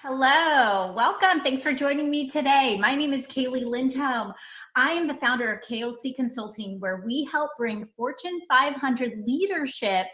Hello, welcome. Thanks for joining me today. My name is Kaylee Lindholm. I am the founder of KLC Consulting, where we help bring Fortune 500 leadership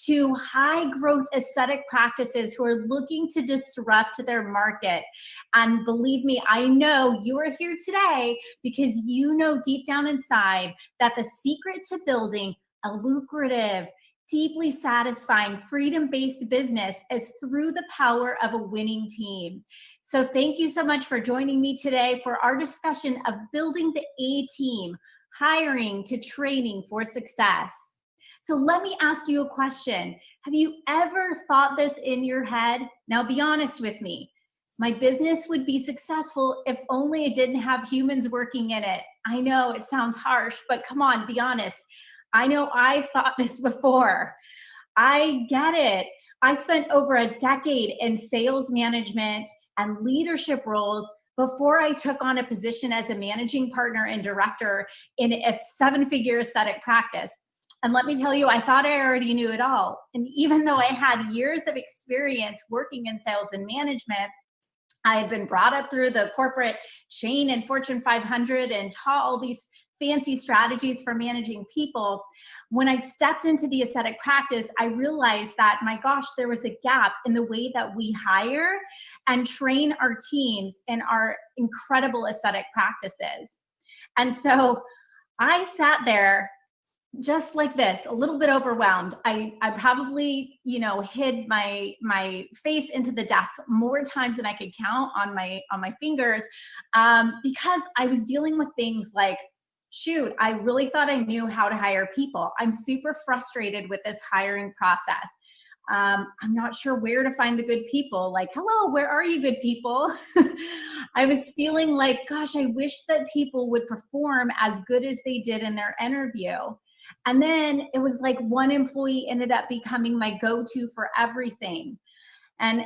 to high growth aesthetic practices who are looking to disrupt their market. And believe me, I know you are here today because you know deep down inside that the secret to building a lucrative, deeply satisfying, freedom-based business is through the power of a winning team. So thank you so much for joining me today for our discussion of building the A team, hiring to training for success. So let me ask you a question. Have you ever thought this in your head? Now be honest with me. My business would be successful if only it didn't have humans working in it. I know it sounds harsh, but come on, be honest. I know I've thought this before. I get it. I spent over a decade in sales management and leadership roles before I took on a position as a managing partner and director in a seven-figure aesthetic practice. And let me tell you, I thought I already knew it all. And even though I had years of experience working in sales and management, I had been brought up through the corporate chain and Fortune 500 and taught all these fancy strategies for managing people. When I stepped into the aesthetic practice, I realized that, my gosh, there was a gap in the way that we hire and train our teams in our incredible aesthetic practices. And so I sat there just like this, a little bit overwhelmed. I probably, hid my face into the desk more times than I could count on my fingers, because I was dealing with things like, shoot, I really thought I knew how to hire people. I'm super frustrated with this hiring process. I'm not sure where to find the good people. Like, hello, where are you, good people? I was feeling like, gosh, I wish that people would perform as good as they did in their interview. And then it was like one employee ended up becoming my go-to for everything. And,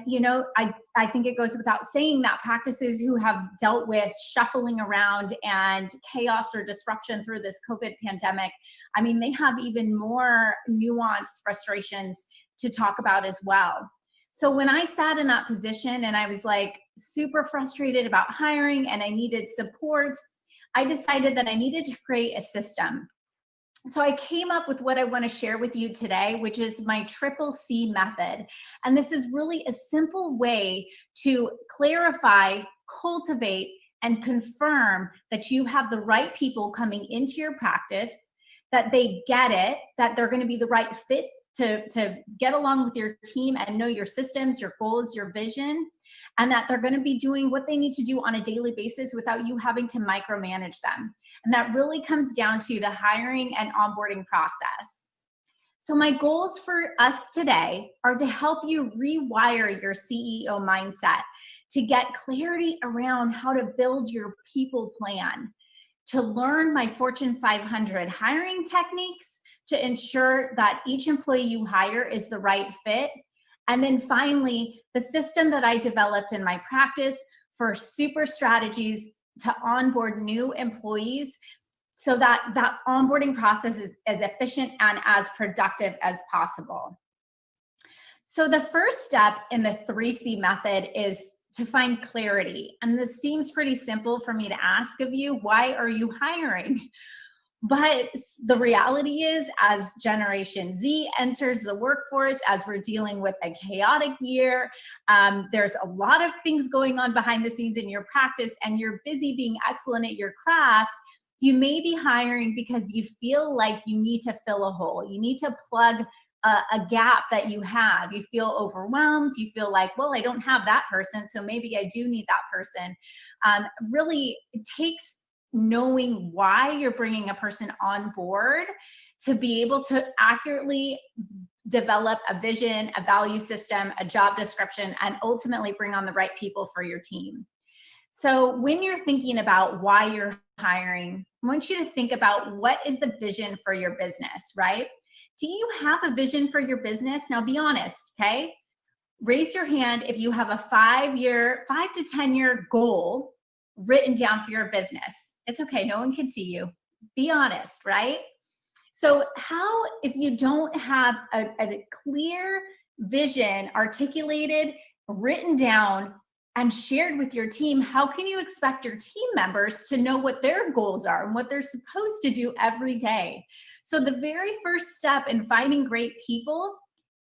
I think it goes without saying that practices who have dealt with shuffling around and chaos or disruption through this COVID pandemic, I mean, they have even more nuanced frustrations to talk about as well. So when I sat in that position and I was like super frustrated about hiring and I needed support, I decided that I needed to create a system. So I came up with what I want to share with you today, which is my triple C method. And this is really a simple way to clarify, cultivate, and confirm that you have the right people coming into your practice, that they get it, that they're going to be the right fit to get along with your team and know your systems, your goals, your vision, and that they're going to be doing what they need to do on a daily basis without you having to micromanage them. And that really comes down to the hiring and onboarding process. So my goals for us today are to help you rewire your CEO mindset, to get clarity around how to build your people plan, to learn my Fortune 500 hiring techniques to ensure that each employee you hire is the right fit. And then finally, the system that I developed in my practice for super strategies to onboard new employees so that that onboarding process is as efficient and as productive as possible. So the first step in the 3C method is to find clarity. And this seems pretty simple for me to ask of you, why are you hiring? But the reality is, as Generation Z enters the workforce, as we're dealing with a chaotic year, there's a lot of things going on behind the scenes in your practice, and you're busy being excellent at your craft. You may be hiring because you feel like you need to fill a hole. You need to plug a gap that you have. You feel overwhelmed. You feel like, well, I don't have that person, so maybe I do need that person. Really, it takes knowing why you're bringing a person on board to be able to accurately develop a vision, a value system, a job description, and ultimately bring on the right people for your team. So when you're thinking about why you're hiring, I want you to think about, what is the vision for your business, right? Do you have a vision for your business? Now be honest, okay? Raise your hand if you have a 5 to 10 year goal written down for your business. It's okay, no one can see you. Be honest, right? So how, if you don't have a clear vision articulated, written down, and shared with your team, how can you expect your team members to know what their goals are and what they're supposed to do every day? So the very first step in finding great people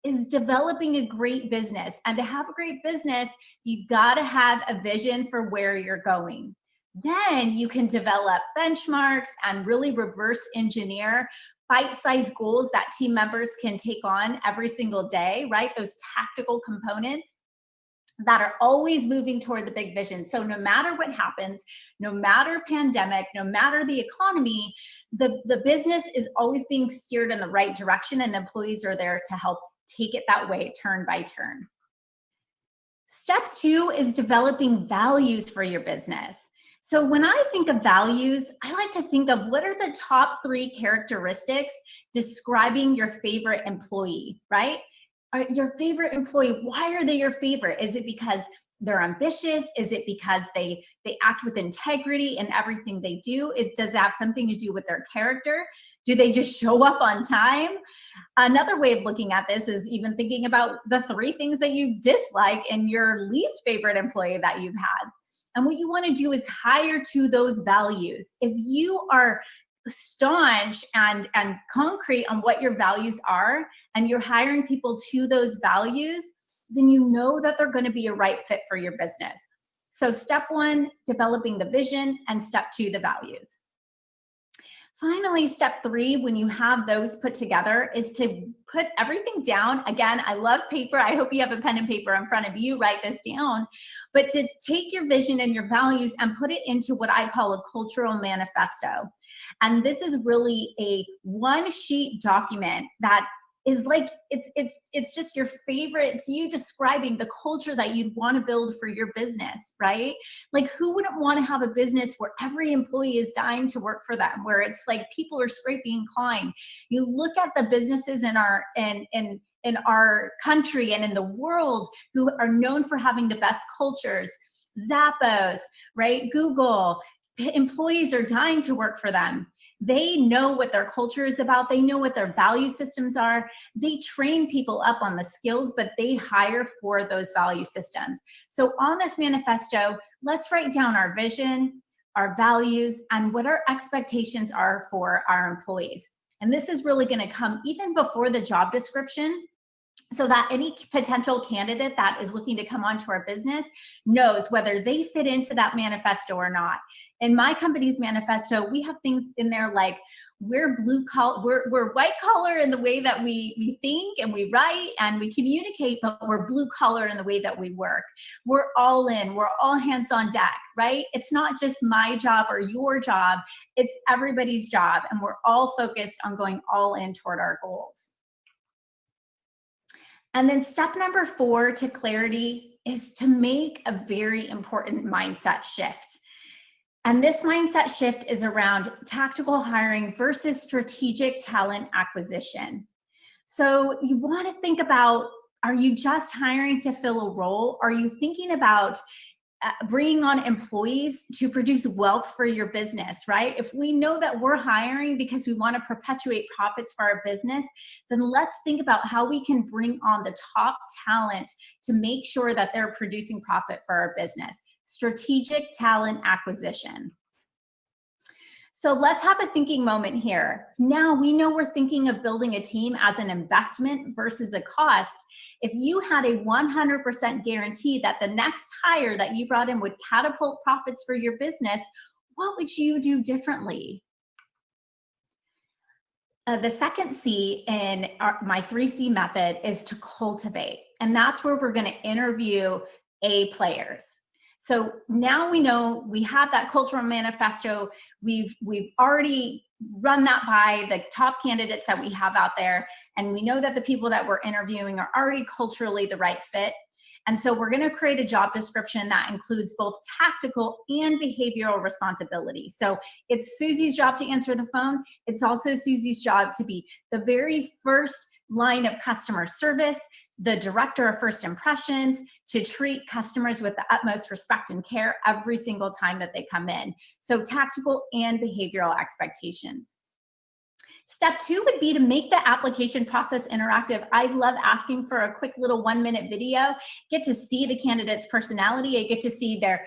is developing a great business. And to have a great business, you got to have a vision for where you're going. Then you can develop benchmarks and really reverse engineer bite-sized goals that team members can take on every single day, right? Those tactical components that are always moving toward the big vision. So no matter what happens, no matter pandemic, no matter the economy, the business is always being steered in the right direction, and the employees are there to help take it that way, turn by turn. Step 2 is developing values for your business. So when I think of values, I like to think of what are the top 3 characteristics describing your favorite employee, right? Your favorite employee, why are they your favorite? Is it because they're ambitious? Is it because they act with integrity in everything they do? Does it have something to do with their character? Do they just show up on time? Another way of looking at this is even thinking about the 3 things that you dislike in your least favorite employee that you've had. And what you want to do is hire to those values. If you are staunch and concrete on what your values are, and you're hiring people to those values, then you know that they're going to be a right fit for your business. So step 1, developing the vision, and step 2, the values. Finally, step 3, when you have those put together, is to put everything down. Again, I love paper. I hope you have a pen and paper in front of you. Write this down. But to take your vision and your values and put it into what I call a cultural manifesto. And this is really a one-sheet document that is like, it's just your favorite. It's you describing the culture that you'd want to build for your business, right? Like, who wouldn't want to have a business where every employee is dying to work for them, where it's like people are scraping inclined? You look at the businesses in our country and in the world who are known for having the best cultures, Zappos, right? Google, employees are dying to work for them. They know what their culture is about. They know what their value systems are. They train people up on the skills, but they hire for those value systems. So on this manifesto, let's write down our vision, our values, and what our expectations are for our employees. And this is really going to come even before the job description, so that any potential candidate that is looking to come onto our business knows whether they fit into that manifesto or not. In my company's manifesto, we have things in there like we're blue collar, we're white collar in the way that we think and we write and we communicate, but we're blue collar in the way that we work. We're all in, we're all hands on deck, right? It's not just my job or your job, it's everybody's job, and we're all focused on going all in toward our goals. And then step number 4 to clarity is to make a very important mindset shift. And this mindset shift is around tactical hiring versus strategic talent acquisition. So you want to think about, are you just hiring to fill a role? Are you thinking about bringing on employees to produce wealth for your business, right? If we know that we're hiring because we want to perpetuate profits for our business, then let's think about how we can bring on the top talent to make sure that they're producing profit for our business. Strategic talent acquisition. So let's have a thinking moment here. Now we know we're thinking of building a team as an investment versus a cost. If you had a 100% guarantee that the next hire that you brought in would catapult profits for your business, what would you do differently? The second C in my 3C method is to cultivate. And that's where we're going to interview A players. So now we know we have that cultural manifesto. We've already run that by the top candidates that we have out there. And we know that the people that we're interviewing are already culturally the right fit. And so we're going to create a job description that includes both tactical and behavioral responsibility. So it's Susie's job to answer the phone. It's also Susie's job to be the very first line of customer service, the director of first impressions, to treat customers with the utmost respect and care every single time that they come in. So tactical and behavioral expectations. Step 2 would be to make the application process interactive. I love asking for a quick little 1-minute video, get to see the candidate's personality. I get to see their,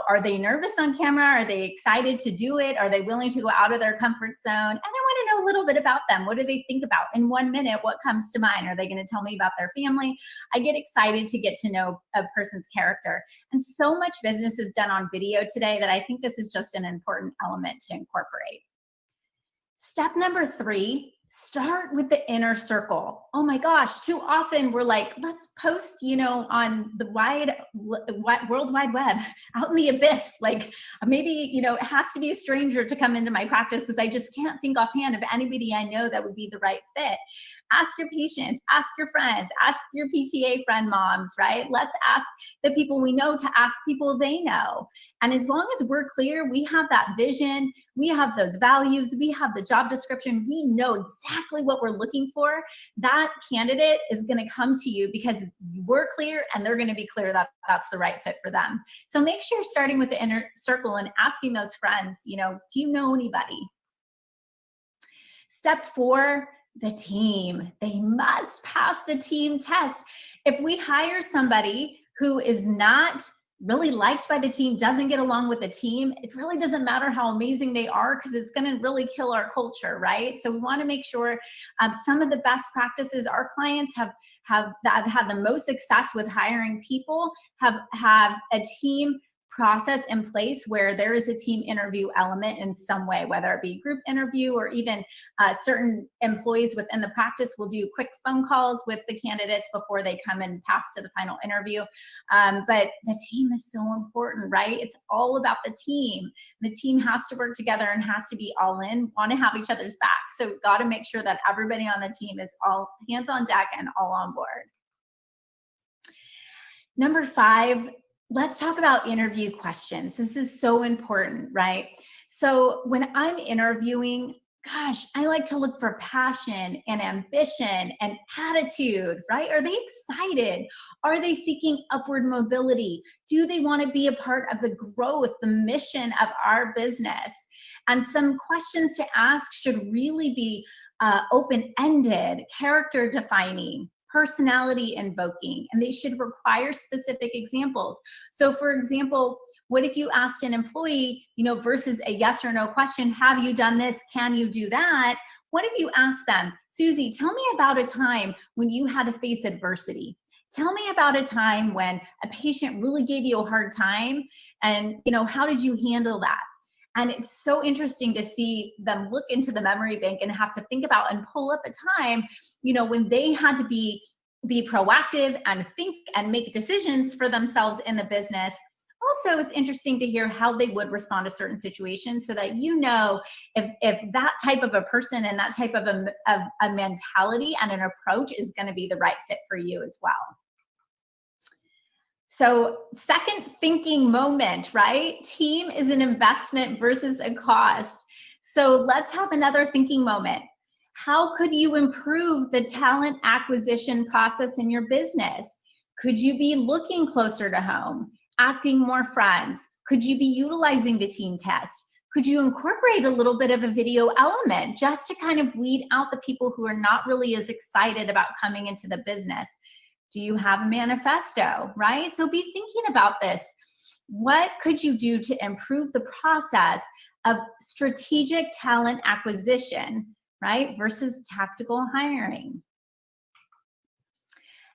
are they nervous on camera? Are they excited to do it? Are they willing to go out of their comfort zone? And I want to know a little bit about them. What do they think about? In 1 minute, what comes to mind? Are they going to tell me about their family? I get excited to get to know a person's character. And so much business is done on video today that I think this is just an important element to incorporate. Step number 3, start with the inner circle. Oh my gosh, too often we're like, let's post, on the World Wide Web, out in the abyss. Like maybe, it has to be a stranger to come into my practice because I just can't think offhand of anybody I know that would be the right fit. Ask your patients, ask your friends, ask your PTA friend moms, right? Let's ask the people we know to ask people they know. And as long as we're clear, we have that vision, we have those values, we have the job description, we know exactly what we're looking for, that candidate is going to come to you because we're clear and they're going to be clear that that's the right fit for them. So make sure you're starting with the inner circle and asking those friends, do you know anybody? Step 4, the team. They must pass the team test. If we hire somebody who is not really liked by the team, doesn't get along with the team, it really doesn't matter how amazing they are because it's going to really kill our culture, right? So we want to make sure some of the best practices our clients have had the most success with hiring people have a team process in place where there is a team interview element in some way, whether it be a group interview or even certain employees within the practice will do quick phone calls with the candidates before they come and pass to the final interview. But the team is so important, right? It's all about the team. The team has to work together and has to be all in, want to have each other's back. So we've got to make sure that everybody on the team is all hands on deck and all on board. Number 5, let's talk about interview questions. This is so important, right? So when I'm interviewing, gosh, I like to look for passion and ambition and attitude, right? Are they excited? Are they seeking upward mobility? Do they want to be a part of the growth, the mission of our business? And some questions to ask should really be open-ended, character defining, personality invoking, and they should require specific examples. So for example, what if you asked an employee, versus a yes or no question, have you done this? Can you do that? What if you ask them, Susie, tell me about a time when you had to face adversity. Tell me about a time when a patient really gave you a hard time and, how did you handle that? And it's so interesting to see them look into the memory bank and have to think about and pull up a time, when they had to be proactive and think and make decisions for themselves in the business. Also, it's interesting to hear how they would respond to certain situations so that if that type of a person and that type of a mentality and an approach is going to be the right fit for you as well. So second thinking moment, right? Team is an investment versus a cost. So let's have another thinking moment. How could you improve the talent acquisition process in your business? Could you be looking closer to home, asking more friends? Could you be utilizing the team test? Could you incorporate a little bit of a video element just to kind of weed out the people who are not really as excited about coming into the business? Do you have a manifesto, right? So be thinking about this. What could you do to improve the process of strategic talent acquisition, right, versus tactical hiring?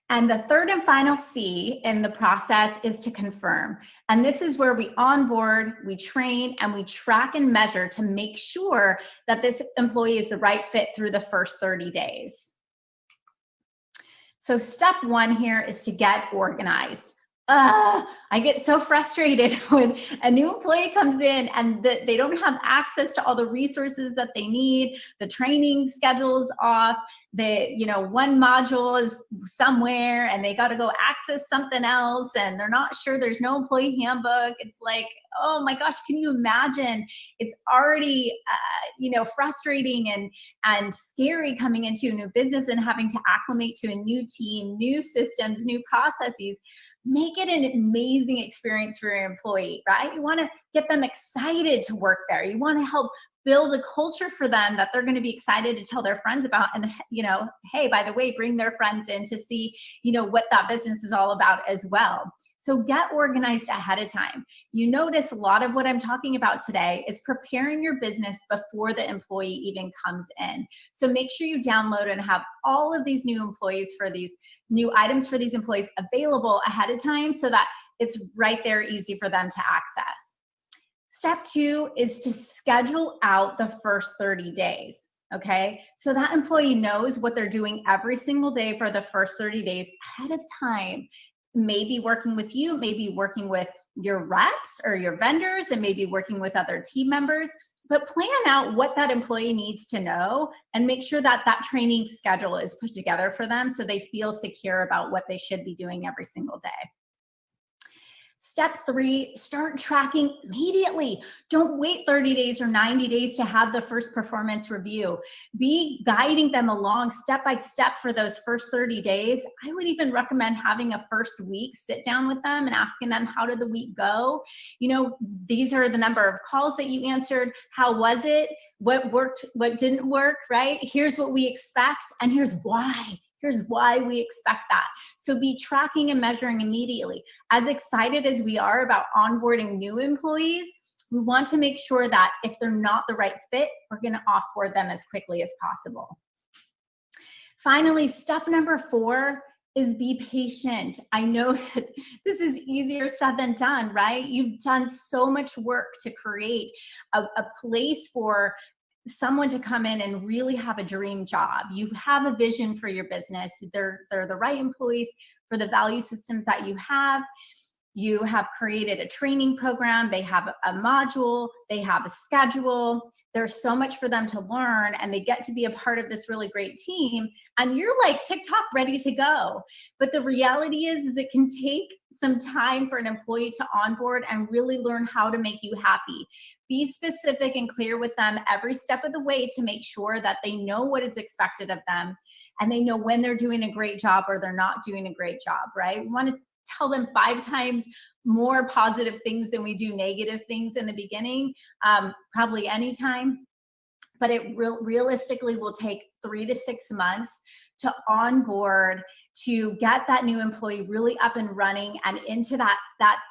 And the third and final C in the process is to confirm. And this is where we onboard, we train, and we track and measure to make sure that this employee is the right fit through the first 30 days. So step 1 here is to get organized. I get so frustrated when a new employee comes in and they don't have access to all the resources that they need. The training schedule's off. One module is somewhere and they got to go access something else and they're not sure, there's no employee handbook. It's like, oh my gosh, can you imagine? It's already, frustrating and scary coming into a new business and having to acclimate to a new team, new systems, new processes. Make it an amazing experience for your employee, right? You want to get them excited to work there. You want to help build a culture for them that they're going to be excited to tell their friends about. And, hey, by the way, bring their friends in to see, what that business is all about as well. So get organized ahead of time. You notice a lot of what I'm talking about today is preparing your business before the employee even comes in. So make sure you download and have all of these new employees for these new items for these employees available ahead of time so that it's right there, easy for them to access. Step 2 is to schedule out the first 30 days. Okay, so that employee knows what they're doing every single day for the first 30 days ahead of time. Maybe working with you, maybe working with your reps or your vendors, and maybe working with other team members, but plan out what that employee needs to know and make sure that that training schedule is put together for them so they feel secure about what they should be doing every single day. Step 3, start tracking immediately. Don't wait 30 days or 90 days to have the first performance review. Be guiding them along step by step for those first 30 days. I would even recommend having a first week sit down with them and asking them, how did the week go? These are the number of calls that you answered. How was it? What worked? What didn't work, right? Here's what we expect, and here's why. Here's why we expect that. So be tracking and measuring immediately. As excited as we are about onboarding new employees, we want to make sure that if they're not the right fit, we're going to offboard them as quickly as possible. Finally, step number 4 is be patient. I know that this is easier said than done, right? You've done so much work to create a place for someone to come in and really have a dream job. You have a vision for your business. They're the right employees for the value systems that you have. You have created a training program. They have a module. They have a schedule. There's so much for them to learn, and they get to be a part of this really great team. And you're like TikTok ready to go. But the reality is it can take some time for an employee to onboard and really learn how to make you happy. Be specific and clear with them every step of the way to make sure that they know what is expected of them and they know when they're doing a great job or they're not doing a great job, right? We want to tell them 5 times more positive things than we do negative things in the beginning, probably anytime. But it realistically will take 3 to 6 months to onboard, to get that new employee really up and running and into that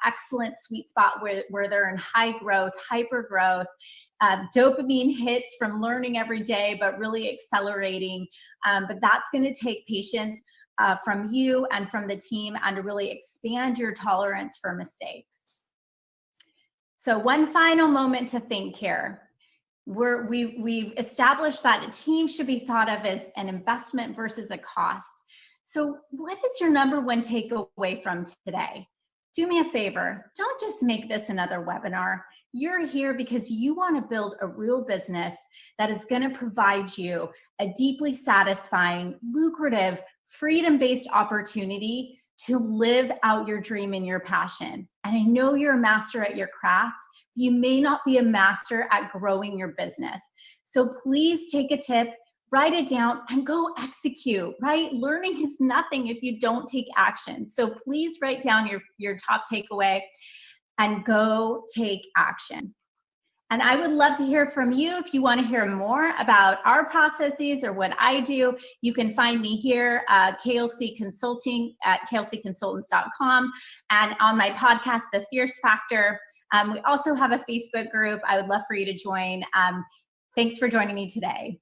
excellent sweet spot where they're in high growth, hyper growth, dopamine hits from learning every day, but really accelerating. But that's going to take patience from you and from the team, and to really expand your tolerance for mistakes. So one final moment to think here. We've established that a team should be thought of as an investment versus a cost. So what is your number one takeaway from today? Do me a favor, don't just make this another webinar. You're here because you want to build a real business that is going to provide you a deeply satisfying, lucrative, freedom-based opportunity to live out your dream and your passion. And I know you're a master at your craft. You may not be a master at growing your business. So please take a tip, write it down, and go execute, right? Learning is nothing if you don't take action. So please write down your top takeaway and go take action. And I would love to hear from you. If you want to hear more about our processes or what I do, you can find me here, KLC Consulting at klcconsultants.com, and on my podcast, The Fierce Factor. We also have a Facebook group. I would love for you to join. Thanks for joining me today.